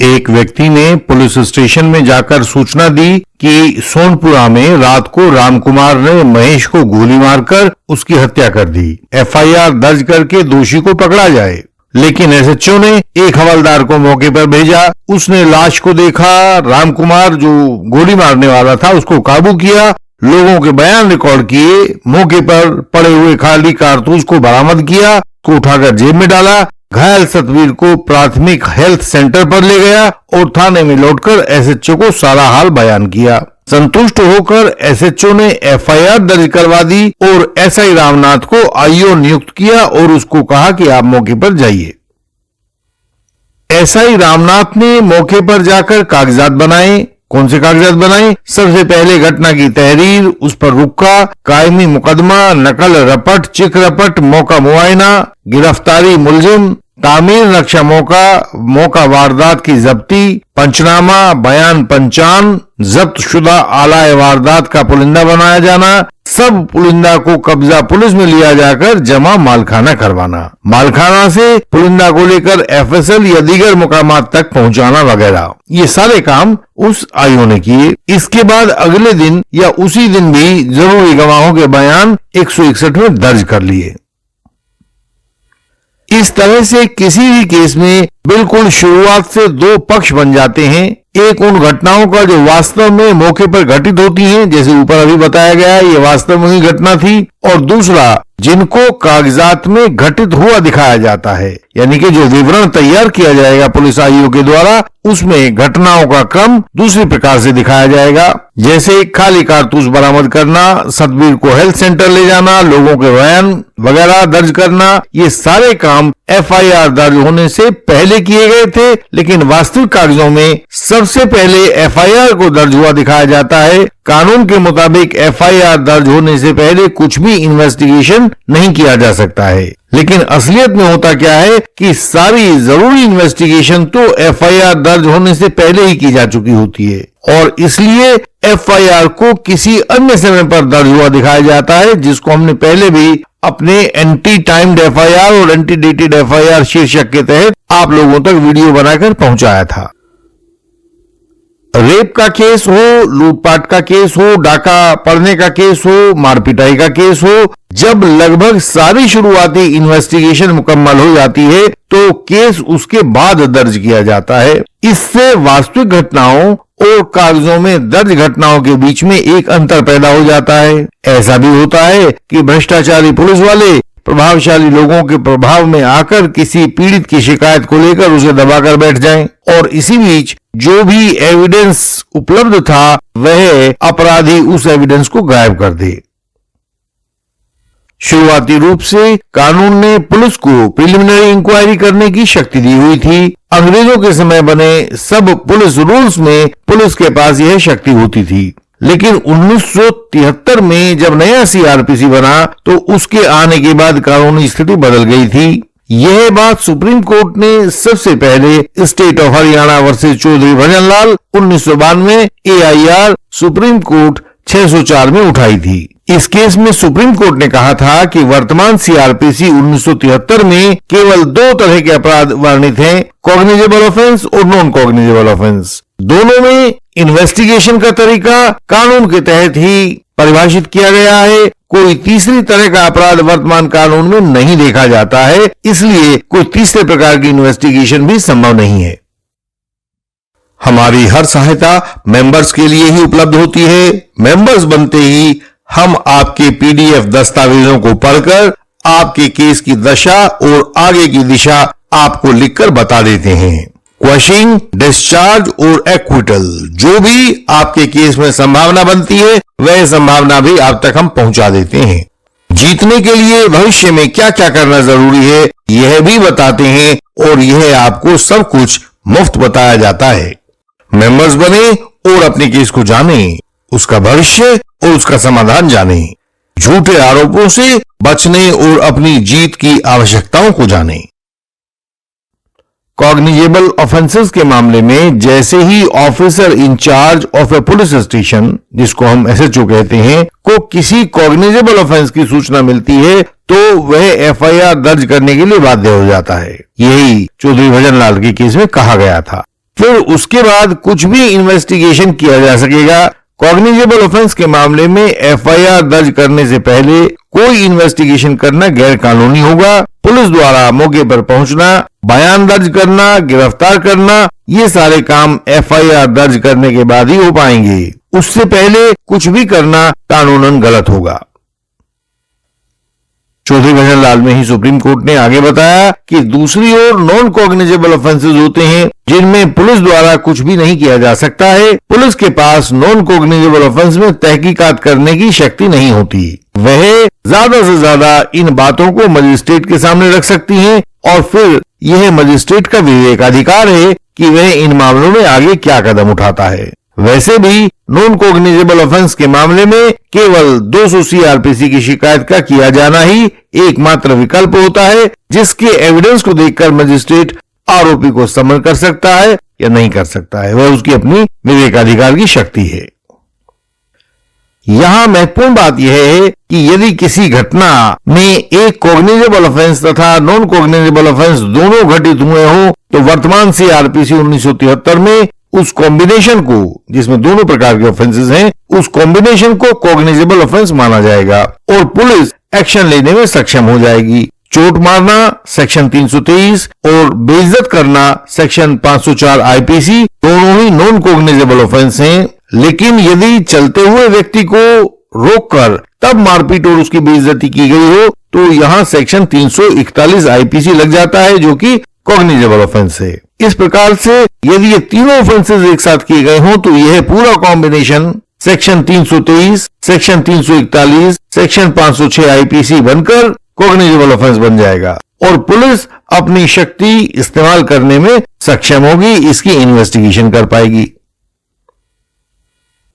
एक व्यक्ति ने पुलिस स्टेशन में जाकर सूचना दी कि सोनपुरा में रात को रामकुमार ने महेश को गोली मारकर उसकी हत्या कर दी। एफआईआर दर्ज करके दोषी को पकड़ा जाए। लेकिन एसएचओ ने एक हवलदार को मौके पर भेजा। उसने लाश को देखा। रामकुमार जो गोली मारने वाला था उसको काबू किया, लोगों के बयान रिकॉर्ड किए, मौके पर पड़े हुए खाली कारतूस को बरामद किया, को उठाकर जेब में डाला। घायल सतवीर को प्राथमिक हेल्थ सेंटर पर ले गया और थाने में लौटकर एसएचओ को सारा हाल बयान किया। संतुष्ट होकर एसएचओ ने एफआईआर दर्ज करवा दी और एसआई रामनाथ को आईओ नियुक्त किया और उसको कहा कि आप मौके पर जाइए। एसआई रामनाथ ने मौके पर जाकर कागजात बनाए। कौन से कागजात बनाए? सबसे पहले घटना की तहरीर, उस पर रुक्का, कायमी मुकदमा, नकल रपट, चिक रपट, मौका मुआयना, गिरफ्तारी मुलजिम, तामीर नक्शा मौका वारदात की जब्ती, पंचनामा, बयान पंचान, जब्त शुदा आला वारदात का पुलिंदा बनाया जाना, सब पुलिंदा को कब्जा पुलिस में लिया जाकर जमा मालखाना करवाना, मालखाना से पुलिंदा को लेकर एफएसएल या दीगर मुकामात तक पहुंचाना वगैरह। ये सारे काम उस आईओ ने किए। इसके बाद अगले दिन या उसी दिन भी जरूरी गवाहों के बयान 161 में दर्ज कर लिए। इस तरह से किसी भी केस में बिल्कुल शुरुआत से दो पक्ष बन जाते हैं। एक उन घटनाओं का जो वास्तव में मौके पर घटित होती हैं, जैसे ऊपर अभी बताया गया है, ये वास्तव में ही घटना थी, और दूसरा जिनको कागजात में घटित हुआ दिखाया जाता है, यानी कि जो विवरण तैयार किया जाएगा पुलिस आईओ के द्वारा, उसमें घटनाओं का क्रम दूसरी प्रकार से दिखाया जाएगा। जैसे खाली कारतूस बरामद करना, सतवीर को हेल्थ सेंटर ले जाना, लोगों के बयान वगैरह दर्ज करना, ये सारे काम एफआईआर दर्ज होने से पहले किए गए थे। लेकिन वास्तविक कागजों में सबसे पहले एफआईआर को दर्ज हुआ दिखाया जाता है। कानून के मुताबिक एफआईआर दर्ज होने से पहले कुछ भी इन्वेस्टिगेशन नहीं किया जा सकता है। लेकिन असलियत में होता क्या है कि सारी जरूरी इन्वेस्टिगेशन तो एफआईआर दर्ज होने से पहले ही की जा चुकी होती है, और इसलिए एफआईआर को किसी अन्य समय पर दर्ज हुआ दिखाया जाता है, जिसको हमने पहले भी अपने एंटी टाइम्ड एफआईआर और एंटी डेटेड एफआईआर शीर्षक के तहत आप लोगों तक वीडियो बनाकर पहुंचाया था। रेप का केस हो, लूटपाट का केस हो, डाका पड़ने का केस हो, मारपिटाई का केस हो, जब लगभग सारी शुरुआती इन्वेस्टिगेशन मुकम्मल हो जाती है तो केस उसके बाद दर्ज किया जाता है। इससे वास्तविक घटनाओं और कागजों में दर्ज घटनाओं के बीच में एक अंतर पैदा हो जाता है। ऐसा भी होता है कि भ्रष्टाचारी पुलिस वाले प्रभावशाली लोगों के प्रभाव में आकर किसी पीड़ित की शिकायत को लेकर उसे दबाकर बैठ जाएं, और इसी बीच जो भी एविडेंस उपलब्ध था वह अपराधी उस एविडेंस को गायब कर दे। शुरुआती रूप से कानून ने पुलिस को प्रिलिमिनरी इंक्वायरी करने की शक्ति दी हुई थी। अंग्रेजों के समय बने सब पुलिस रूल्स में पुलिस के पास यह शक्ति होती थी। लेकिन 1973 में जब नया सीआरपीसी बना तो उसके आने के बाद कानूनी स्थिति बदल गई थी। यह बात सुप्रीम कोर्ट ने सबसे पहले state of Haryana versus Chaudhary Bhajanlal 1992 AIR supreme court 604 में उठाई थी। इस केस में सुप्रीम कोर्ट ने कहा था कि वर्तमान सीआरपीसी 1973 में केवल दो तरह के अपराध वर्णित हैं, कॉग्निजेबल ऑफेंस और नॉन कॉग्निजेबल ऑफेंस। दोनों में इन्वेस्टिगेशन का तरीका कानून के तहत ही परिभाषित किया गया है। कोई तीसरी तरह का अपराध वर्तमान कानून में नहीं देखा जाता है, इसलिए कोई तीसरे प्रकार की इन्वेस्टिगेशन भी संभव नहीं है। हमारी हर सहायता मेंबर्स के लिए ही उपलब्ध होती है। मेंबर्स बनते ही हम आपके पीडीएफ दस्तावेजों को पढ़कर आपके केस की दशा और आगे की दिशा आपको लिखकर बता देते हैं। क्वेश्चन, डिस्चार्ज और एक्विटल, जो भी आपके केस में संभावना बनती है वह संभावना भी आप तक हम पहुंचा देते हैं। जीतने के लिए भविष्य में क्या क्या करना जरूरी है यह भी बताते हैं, और यह आपको सब कुछ मुफ्त बताया जाता है। मेंबर्स बने और अपने केस को जाने, उसका भविष्य और उसका समाधान जाने, झूठे आरोपों से बचने और अपनी जीत की आवश्यकताओं को जाने। कॉग्निजेबल ऑफेंसेस के मामले में जैसे ही officer in-charge of a police station, जिसको हम एसएचओ कहते हैं, को किसी कॉग्निजेबल ऑफेंस की सूचना मिलती है तो वह एफआईआर दर्ज करने के लिए बाध्य हो जाता है। यही चौधरी भजनलाल के केस में कहा गया था। फिर उसके बाद कुछ भी इन्वेस्टिगेशन किया जा सकेगा। कॉग्निजेबल ऑफेंस के मामले में एफआईआर दर्ज करने से पहले कोई इन्वेस्टिगेशन करना गैर कानूनी होगा। पुलिस द्वारा मौके पर पहुंचना, बयान दर्ज करना, गिरफ्तार करना, ये सारे काम एफआईआर दर्ज करने के बाद ही हो पाएंगे। उससे पहले कुछ भी करना कानूनन गलत होगा। चौधरी भजन लाल में ही सुप्रीम कोर्ट ने आगे बताया कि दूसरी ओर नॉन कॉग्निजेबल ऑफेंसेस होते हैं जिनमें पुलिस द्वारा कुछ भी नहीं किया जा सकता है। पुलिस के पास नॉन कॉग्निजेबल ऑफेंस में तहकीकात करने की शक्ति नहीं होती। वह ज्यादा से ज्यादा इन बातों को मजिस्ट्रेट के सामने रख सकती हैं और फिर यह मजिस्ट्रेट का विवेकाधिकार है कि वह इन मामलों में आगे क्या कदम उठाता है। वैसे भी नॉन कॉग्निजेबल ऑफेंस के मामले में केवल 200 सीआरपीसी की शिकायत का किया जाना ही एकमात्र विकल्प होता है, जिसके एविडेंस को देखकर मजिस्ट्रेट आरोपी को समन कर सकता है या नहीं कर सकता है। वह उसकी अपनी विवेकाधिकार की शक्ति है। यहां महत्वपूर्ण बात यह है कि यदि किसी घटना में एक कॉग्निजेबल ऑफेंस तथा नॉन कॉग्निजेबल ऑफेंस दोनों घटित हुए हो तो वर्तमान सीआरपीसी 1973 में उस कॉम्बिनेशन को, जिसमें दोनों प्रकार के ऑफेंसेस हैं, उस कॉम्बिनेशन को कॉग्निजेबल ऑफेंस माना जाएगा और पुलिस एक्शन लेने में सक्षम हो जाएगी। चोट मारना सेक्शन 323 और बेइज्जत करना सेक्शन 504 आईपीसी दोनों ही नॉन कॉग्निजेबल ऑफेंस हैं। लेकिन यदि चलते हुए व्यक्ति को रोककर तब मारपीट और उसकी बेइज्जती की गई हो तो यहाँ सेक्शन 341 आईपीसी लग जाता है, जो कि कॉग्निजेबल ऑफेंस है। इस प्रकार से यदि ये तीनों ऑफेंसेस एक साथ किए गए हों तो यह पूरा combination section 323, section 341, section 506 IPC बनकर कॉग्निजेबल ऑफेंस बन जाएगा और पुलिस अपनी शक्ति इस्तेमाल करने में सक्षम होगी, इसकी इन्वेस्टिगेशन कर पाएगी।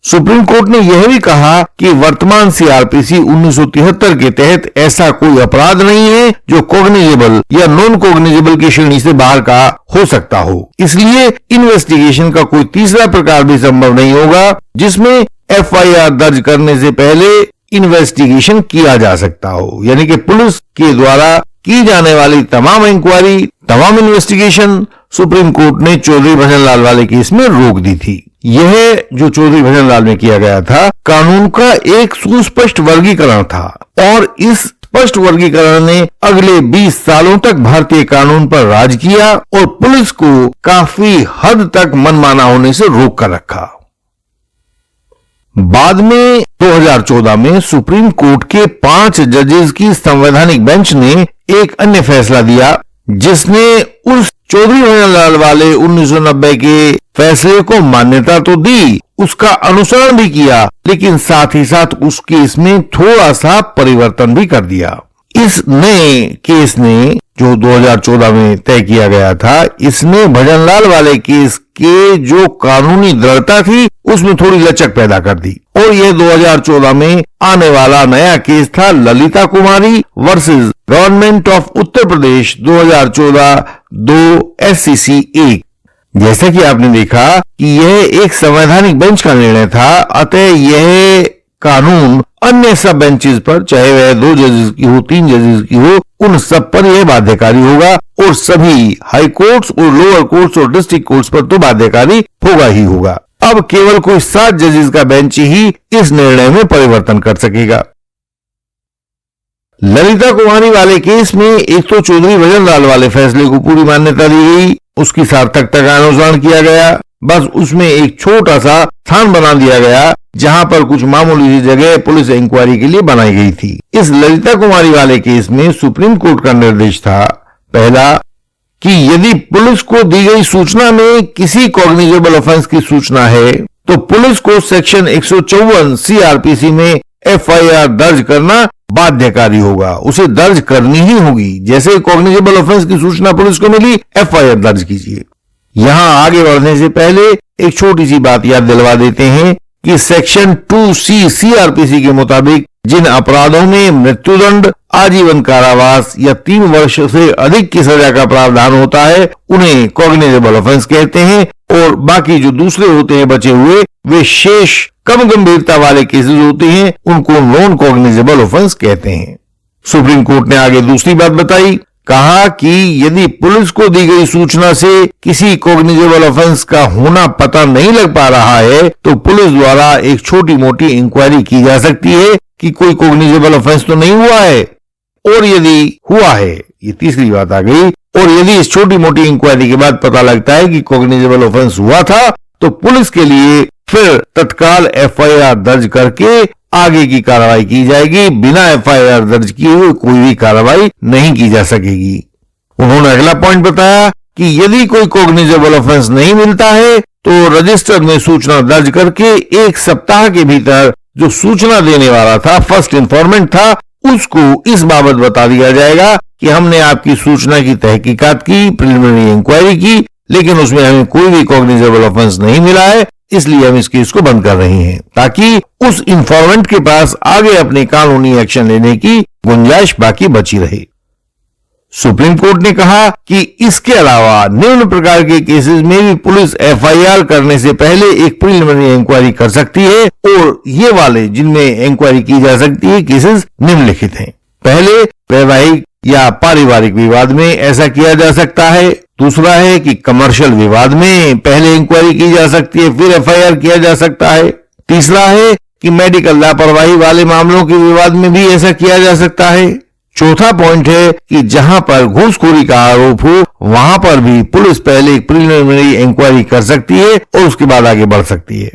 सुप्रीम कोर्ट ने यह भी कहा कि वर्तमान सीआरपीसी 1973 के तहत ऐसा कोई अपराध नहीं है जो कॉग्निजेबल या नॉन कॉग्निजेबल की श्रेणी से बाहर का हो सकता हो। इसलिए इन्वेस्टिगेशन का कोई तीसरा प्रकार भी संभव नहीं होगा जिसमें एफआईआर दर्ज करने से पहले इन्वेस्टिगेशन किया जा सकता हो। यानी कि पुलिस के द्वारा की जाने वाली तमाम इंक्वायरी, तमाम इन्वेस्टिगेशन सुप्रीम कोर्ट ने चौधरी भजन लाल वाले केस में रोक दी थी। यह जो चौधरी भजन लाल में किया गया था, कानून का एक सुस्पष्ट वर्गीकरण था और इस स्पष्ट वर्गीकरण ने अगले 20 सालों तक भारतीय कानून पर राज किया और पुलिस को काफी हद तक मनमाना होने से रोक कर रखा। बाद में 2014 में सुप्रीम कोर्ट के 5 जजेस की संवैधानिक बेंच ने एक अन्य फैसला दिया जिसने उस चौधरी भजन लाल वाले 1990 के फैसले को मान्यता तो दी, उसका अनुसरण भी किया, लेकिन साथ ही साथ उस केस में थोड़ा सा परिवर्तन भी कर दिया। इस नए केस ने जो 2014 में तय किया गया था, इसने भजन लाल वाले केस के जो कानूनी दृढ़ता थी उसमें थोड़ी लचक पैदा कर दी और यह 2014 में आने वाला नया केस था Lalita Kumari versus government of Uttar Pradesh 2014 2 SCC 1। जैसा कि आपने देखा कि यह एक संवैधानिक बेंच का निर्णय था, अतः यह कानून अन्य सब बेंचेस पर, चाहे वह 2 जजेस की हो, 3 जजेस की हो, उन सब पर यह बाध्यकारी होगा और सभी हाई कोर्ट्स और लोअर कोर्ट्स और डिस्ट्रिक्ट कोर्ट्स पर तो बाध्यकारी होगा ही होगा। अब केवल कोई 7 जजेस का बेंच ही इस निर्णय में परिवर्तन कर सकेगा। ललिता कुमारी वाले केस में एक तो चौधरी भजन लाल वाले फैसले को पूरी मान्यता दी गई, उसकी सार्थकता का अनुसरण किया गया, बस उसमें एक छोटा सा स्थान बना दिया गया जहां पर कुछ मामूली सी जगह पुलिस इंक्वायरी के लिए बनाई गई थी। इस ललिता कुमारी वाले केस में सुप्रीम कोर्ट का निर्देश था, पहला, कि यदि पुलिस को दी गई सूचना में किसी कॉग्निजेबल ऑफेंस की सूचना है तो पुलिस को सेक्शन 154 सीआरपीसी में एफआईआर दर्ज करना बाध्यकारी होगा, उसे दर्ज करनी ही होगी। जैसे कॉग्निजेबल ऑफेंस की सूचना पुलिस को मिली, एफआईआर दर्ज कीजिए। यहां आगे बढ़ने से पहले एक छोटी सी बात याद दिलवा देते हैं कि सेक्शन 2C सीआरपीसी के मुताबिक जिन अपराधों में मृत्युदंड, आजीवन कारावास या 3 वर्ष से अधिक की सजा का प्रावधान होता है उन्हें कॉग्निजेबल ऑफेंस कहते हैं और बाकी जो दूसरे होते हैं बचे हुए, वे शेष कम गंभीरता वाले केसेस होते हैं, उनको नॉन कॉग्निजेबल ऑफेंस कहते हैं। सुप्रीम कोर्ट ने आगे दूसरी बात बताई कहा कि यदि पुलिस को दी गई सूचना से किसी कॉग्निजेबल ऑफेंस का होना पता नहीं लग पा रहा है तो पुलिस द्वारा एक छोटी मोटी इंक्वायरी की जा सकती है कि कोई कॉग्निजेबल ऑफेंस तो नहीं हुआ है, और यदि हुआ है, ये तीसरी बात आ गई, और यदि इस छोटी मोटी इंक्वायरी के बाद पता लगता है कि कॉग्निजेबल ऑफेंस हुआ था तो पुलिस के लिए फिर तत्काल एफआईआर दर्ज करके आगे की कार्रवाई की जाएगी। बिना एफआईआर दर्ज किए हुए कोई भी कार्रवाई नहीं की जा सकेगी। उन्होंने अगला पॉइंट बताया कि यदि कोई कॉग्निजेबल ऑफेंस नहीं मिलता है तो रजिस्टर में सूचना दर्ज करके 1 सप्ताह के भीतर जो सूचना देने वाला था, फर्स्ट इन्फॉर्मेंट था, उसको इस बाबत बता दिया जाएगा कि हमने आपकी सूचना की तहकीकात की, प्रिलिमिनरी इंक्वायरी की, लेकिन उसमें हमें कोई भी कॉग्निजेबल ऑफेंस नहीं मिला है, इसलिए हम इस केस को बंद कर रहे हैं, ताकि उस इन्फॉर्मेंट के पास आगे अपने कानूनी एक्शन लेने की गुंजाइश बाकी बची रहे। सुप्रीम कोर्ट ने कहा कि इसके अलावा निम्न प्रकार के केसेस में भी पुलिस एफआईआर करने से पहले एक प्रिलिमिनरी इंक्वायरी कर सकती है, और ये वाले जिनमें इंक्वायरी की जा सकती है केसेस निम्नलिखित हैं। पहले, वैवाहिक या पारिवारिक विवाद में ऐसा किया जा सकता है। दूसरा है कि कमर्शियल विवाद में पहले इंक्वायरी की जा सकती है, फिर एफआईआर किया जा सकता है। तीसरा है कि मेडिकल लापरवाही वाले मामलों के विवाद में भी ऐसा किया जा सकता है। चौथा पॉइंट है कि जहां पर घूसखोरी का आरोप हो वहां पर भी पुलिस पहले एक प्रिलिमिनरी इंक्वायरी कर सकती है और उसके बाद आगे बढ़ सकती है।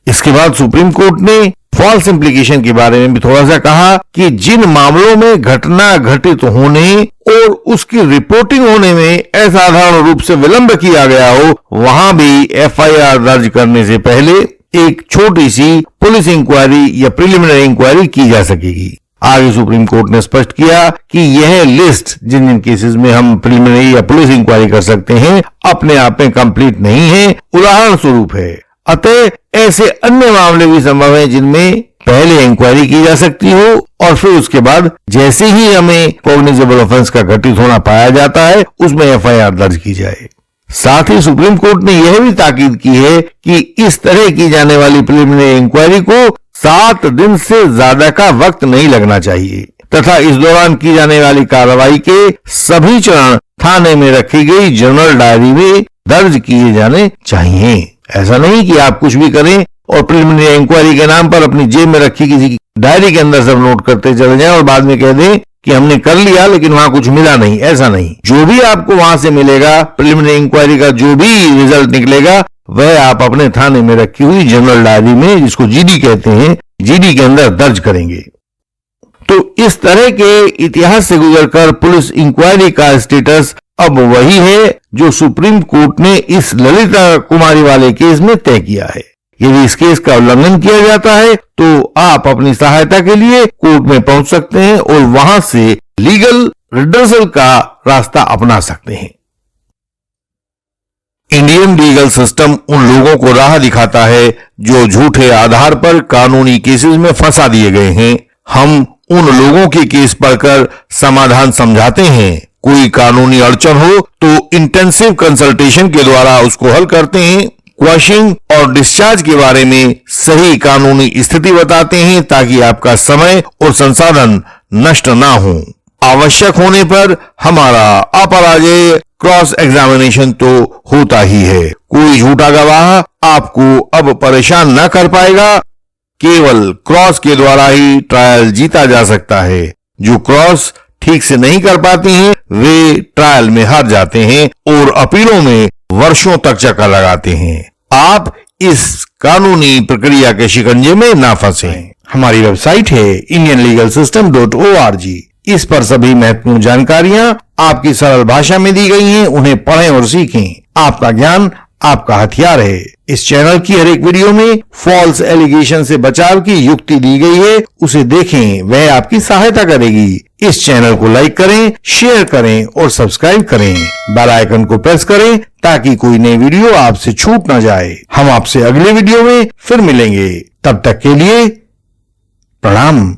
इसके बाद सुप्रीम कोर्ट ने फॉल्स इम्प्लीकेशन के बारे में भी थोड़ा सा कहा कि जिन मामलों में घटना घटित होने और उसकी रिपोर्टिंग होने में असाधारण रूप से विलंब किया गया हो, वहां भी एफआईआर दर्ज करने से पहले एक छोटी सी पुलिस इंक्वायरी या प्रिलिमिनरी इंक्वायरी की जा सकेगी। आगे सुप्रीम कोर्ट ने स्पष्ट किया कि यह लिस्ट जिन जिन केसेस में हम प्रिलिमिनरी या पुलिस इंक्वायरी कर सकते हैं अपने आप में कंप्लीट नहीं है, उदाहरण स्वरूप है। अतः ऐसे अन्य मामले भी संभव हैं जिनमें पहले इंक्वायरी की जा सकती हो और फिर उसके बाद जैसे ही हमें कॉग्निजेबल ऑफेंस का घटित होना पाया जाता है उसमें एफआईआर दर्ज की जाए। साथ ही सुप्रीम कोर्ट ने यह भी ताकीद की है कि इस तरह की जाने वाली प्रिलिमिनरी इंक्वायरी को 7 दिन से ज्यादा का वक्त नहीं लगना चाहिए तथा इस दौरान की जाने वाली कार्रवाई के सभी चरण थाने में रखी गई जनरल डायरी में दर्ज किए जाने चाहिए। ऐसा नहीं कि आप कुछ भी करें और प्रिलिमिनरी इंक्वायरी के नाम पर अपनी जेब में रखी किसी डायरी के अंदर सब नोट करते चले जाएं और बाद में कह दें कि हमने कर लिया लेकिन वहां कुछ मिला नहीं। ऐसा नहीं, जो भी आपको वहां से मिलेगा, प्रिलिमिनरी इंक्वायरी का जो भी रिजल्ट निकलेगा, वह आप अपने थाने में रखी हुई जनरल डायरी में, जिसको जीडी कहते हैं, जीडी के अंदर दर्ज करेंगे। तो इस तरह के इतिहास से गुजरकर पुलिस इंक्वायरी का स्टेटस अब वही है जो सुप्रीम कोर्ट ने इस ललिता कुमारी वाले केस में तय किया है। यदि इस केस का उल्लंघन किया जाता है तो आप अपनी सहायता के लिए कोर्ट में पहुंच सकते हैं और वहां से लीगल रिड्रेसल का रास्ता अपना सकते हैं। इंडियन लीगल सिस्टम उन लोगों को राह दिखाता है जो झूठे आधार पर कानूनी केसेस में फंसा दिए गए हैं। हम उन लोगों के केस पढ़कर समाधान समझाते हैं। कोई कानूनी अड़चन हो तो इंटेंसिव कंसल्टेशन के द्वारा उसको हल करते हैं। क्वॉशिंग और डिस्चार्ज के बारे में सही कानूनी स्थिति बताते हैं ताकि आपका समय और संसाधन नष्ट ना हो। आवश्यक होने पर हमारा अपराजेय क्रॉस एग्जामिनेशन तो होता ही है। कोई झूठा गवाह आपको अब परेशान न कर पाएगा। केवल क्रॉस के द्वारा ही ट्रायल जीता जा सकता है। जो क्रॉस ठीक से नहीं कर पाते हैं वे ट्रायल में हार जाते हैं और अपीलों में वर्षों तक चक्कर लगाते हैं। आप इस कानूनी प्रक्रिया के शिकंजे में ना फंसें। हमारी वेबसाइट है indianlegalsystem.org। इस पर सभी महत्वपूर्ण जानकारियां आपकी सरल भाषा में दी गई हैं। उन्हें पढ़ें और सीखें। आपका ज्ञान आपका हथियार है। इस चैनल की हर एक वीडियो में फॉल्स एलिगेशन से बचाव की युक्ति दी गई है, उसे देखें, वह आपकी सहायता करेगी। इस चैनल को लाइक करें, शेयर करें और सब्सक्राइब करें। बेल आइकन को प्रेस करें ताकि कोई नई वीडियो आपसे छूट ना जाए। हम आपसे अगले वीडियो में फिर मिलेंगे। तब तक के लिए प्रणाम।